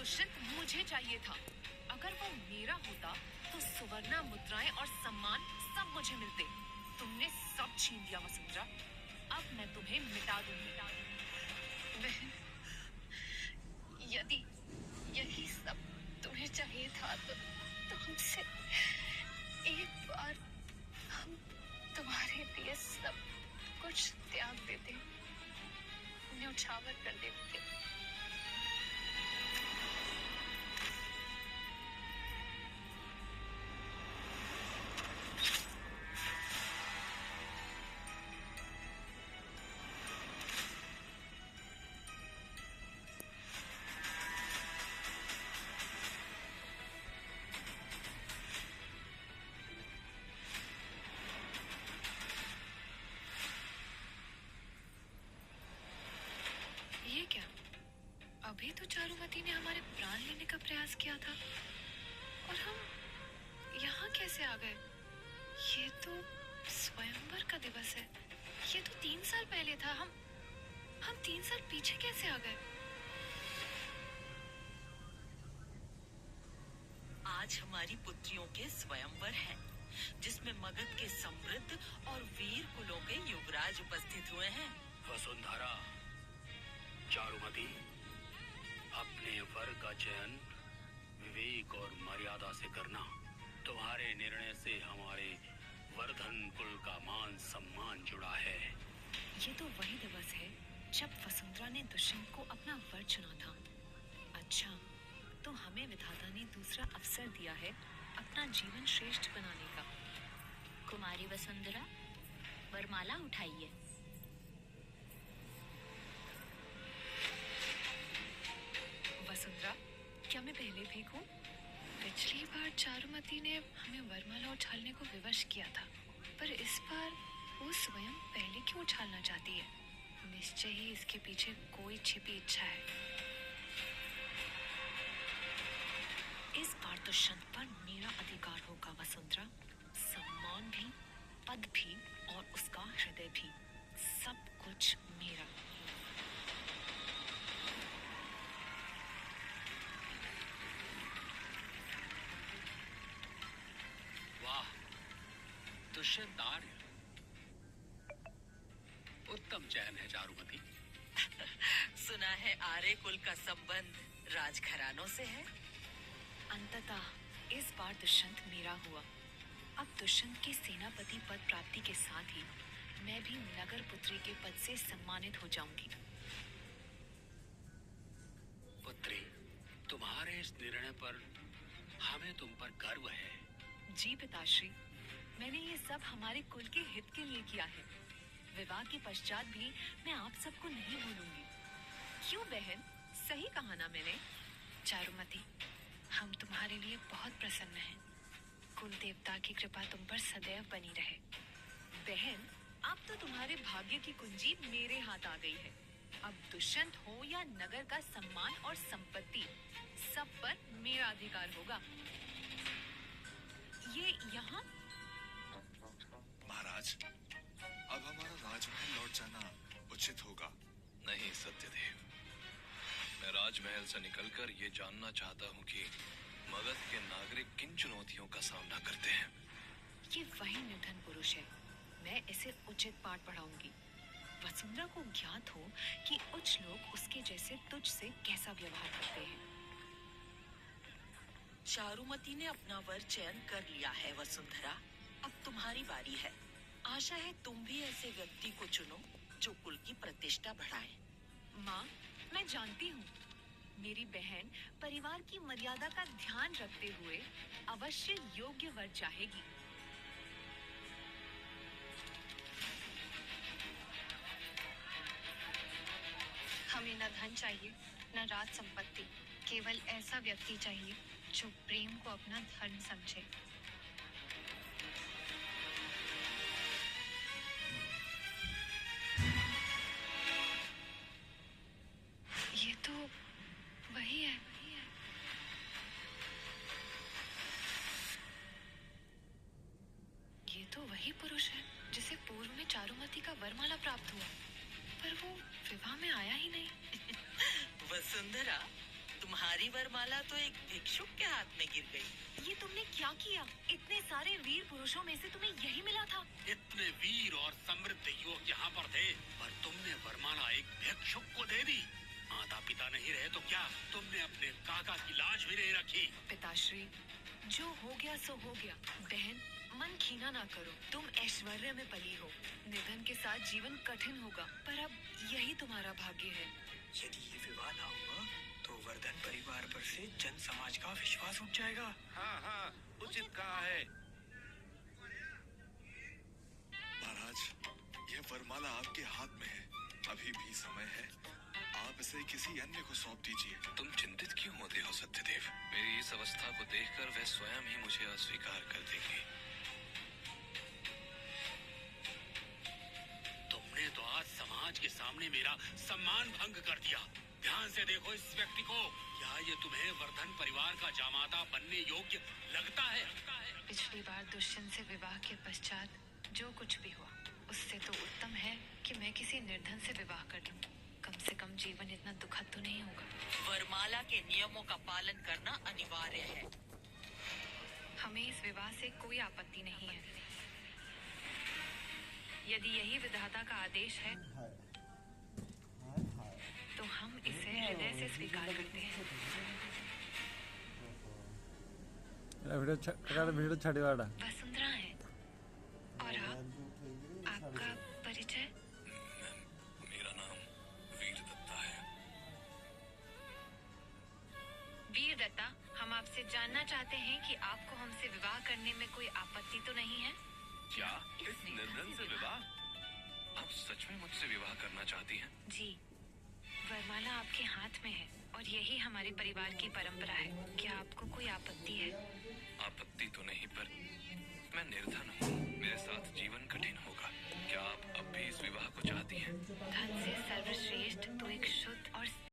दुष्यंत मुझे चाहिए था। अगर वो मेरा होता तो सुवर्णा मुद्राएं और सम्मान सब मुझे मिलते। तुमने सब छीन लिया वसुंधरा। अब मैं तुम्हें मिटा दूंगी। बहन, यदि यही सब तुम्हें चाहिए था तो हमसे एक बार हम तुम्हारे लिए सब कुछ त्याग देते, न्यौछावर कर देते। ये क्या? अभी तो चारुमती ने हमारे प्राण लेने का प्रयास किया था और हम यहाँ कैसे आ गए? ये तो स्वयंवर का दिवस है। ये तो 3 साल पहले था। हम 3 साल पीछे कैसे आ गए? आज हमारी पुत्रियों के स्वयंवर है, जिसमें मगध के समृद्ध और वीर कुलों के युवराज उपस्थित हुए हैं। वसुंधरा, चारुमती, अपने वर का चयन विवेक और मर्यादा से करना। तुम्हारे निर्णय से हमारे वर्धन कुल का मान सम्मान जुड़ा है। ये तो वही दिवस है जब वसुंधरा ने दुष्यंत को अपना वर चुना था। अच्छा, तो हमें विधाता ने दूसरा अवसर दिया है अपना जीवन श्रेष्ठ बनाने का। कुमारी वसुंधरा, वरमाला उठाइए। वसुंधरा, क्या मैं पहले फेंकूं? पिछली बार चारुमती ने हमें वरमाला उछालने को विवश किया था, पर इस बार वो स्वयं पहले क्यों उछालना चाहती है? निश्चय ही इसके पीछे कोई छिपी इच्छा है। इस बार दुष्यंत पर मेरा अधिकार होगा वसुंधरा। सम्मान भी, पद भी और उसका हृदय भी, सब कुछ मेरा। वाह, दुष्यंत आर्य, उत्तम चयन है चारुमती। सुना है आर्य कुल का संबंध राजघरानों से है। अंततः इस बार दुष्यंत मेरा हुआ। अब दुष्यंत के सेनापति पद प्राप्ति के साथ ही मैं भी नगर पुत्री के पद से सम्मानित हो जाऊंगी। पुत्री, तुम्हारे इस निर्णय पर हमें तुम पर गर्व है। जी पिताश्री, मैंने ये सब हमारे कुल के हित के लिए किया है। विवाह के पश्चात भी मैं आप सबको नहीं भूलूंगी। क्यों बहन, सही कहा ना मैंने? चारुमती, हम तुम्हारे लिए बहुत प्रसन्न हैं। कुल देवता की कृपा तुम पर सदैव बनी रहे। बहन, अब तो तुम्हारे भाग्य की कुंजी मेरे हाथ आ गई है। अब दुष्यंत हो या नगर का सम्मान और संपत्ति, सब पर मेरा अधिकार होगा। ये यहाँ? महाराज, अब हमारा राजमहल लौट जाना उचित होगा। नहीं सत्यदेव, मैं राजमहल से निकलकर ये जानना चाहता हूँ कि मगध के नागरिक किन चुनौतियों का सामना करते हैं। ये वही निर्धन पुरुष है। मैं इसे उचित पाठ पढ़ाऊंगी। वसुंधरा को ज्ञात हो कि उच्च लोग उसके जैसे तुझ से कैसा व्यवहार करते हैं। चारुमती ने अपना वर चयन कर लिया है वसुंधरा। अब तुम्हारी बारी है। आशा है तुम भी ऐसे व्यक्ति को चुनो जो कुल की प्रतिष्ठा बढ़ाए। माँ, मैं जानती हूँ मेरी बहन परिवार की मर्यादा का ध्यान रखते हुए अवश्य योग्य वर चाहेगी। हमें न धन चाहिए, न राज संपत्ति। केवल ऐसा व्यक्ति चाहिए जो प्रेम को अपना धर्म समझे। ये तो वही है। ये तो वही पुरुष है जिसे पूर्व में चारुमती का वरमाला प्राप्त हुआ, पर वो विवाह में आया ही नहीं। वसुंधरा, तुम्हारी वरमाला तो एक भिक्षुक के हाथ में गिर गई। ये तुमने क्या किया? इतने सारे वीर पुरुषों में से तुम्हें यही मिला था? इतने वीर और समृद्ध युवक यहाँ पर थे, पर तुमने वरमाला एक भिक्षुक को दे दी। माता पिता नहीं रहे तो क्या, तुमने अपने काका की लाज भी नहीं रखी। पिताश्री, जो हो गया सो हो गया। बहन, मन खीना ना करो। तुम ऐश्वर्य में पली हो, निधन के साथ जीवन कठिन होगा, पर अब यही तुम्हारा भाग्य है। यदि ये विवाह ना हुआ तो वर्धन परिवार पर से जन समाज का विश्वास उठ जाएगा। हाँ हाँ, उचित कहा है। महाराज, यह वरमाला आपके हाथ में है। अभी भी समय है, आप इसे किसी अन्य को सौंप दीजिए। तुम चिंतित क्यों होते हो सत्यदेव? मेरी इस अवस्था को देखकर वह स्वयं ही मुझे अस्वीकार कर देगी। तुमने तो आज समाज के सामने मेरा सम्मान भंग कर दिया। ध्यान से देखो इस व्यक्ति को। क्या ये तुम्हें वर्धन परिवार का जामाता बनने योग्य लगता है? पिछली बार दुष्यंत से विवाह के पश्चात जो कुछ भी हुआ, उससे तो उत्तम है कि मैं किसी निर्धन से विवाह कर लूं। कम से कम जीवन इतना दुखद तो नहीं होगा। वरमाला के नियमों का पालन करना अनिवार्य है। हमें इस विवाह से कोई आपत्ति नहीं है। यदि यही विधाता का आदेश है तो हम इसे हृदय से स्वीकार करते हैं। वीडियो छाड़ीवाड़ा वसुंधरा है। और आपका परिचय? मेरा नाम वीर दत्ता है। वीर दत्ता, हम आपसे जानना चाहते हैं कि आपको हमसे विवाह करने में कोई आपत्ति तो नहीं है? क्या इस निर्धन से विवाह? आप सच में मुझसे विवाह करना चाहती हैं? जी, वरमाला आपके हाथ में है और यही हमारे परिवार की परंपरा है। क्या आपको कोई आपत्ति है? आपत्ति तो नहीं, पर मैं निर्धन हूँ। मेरे साथ जीवन कठिन होगा। क्या आप अब भी इस विवाह को चाहती हैं? धन से सर्वश्रेष्ठ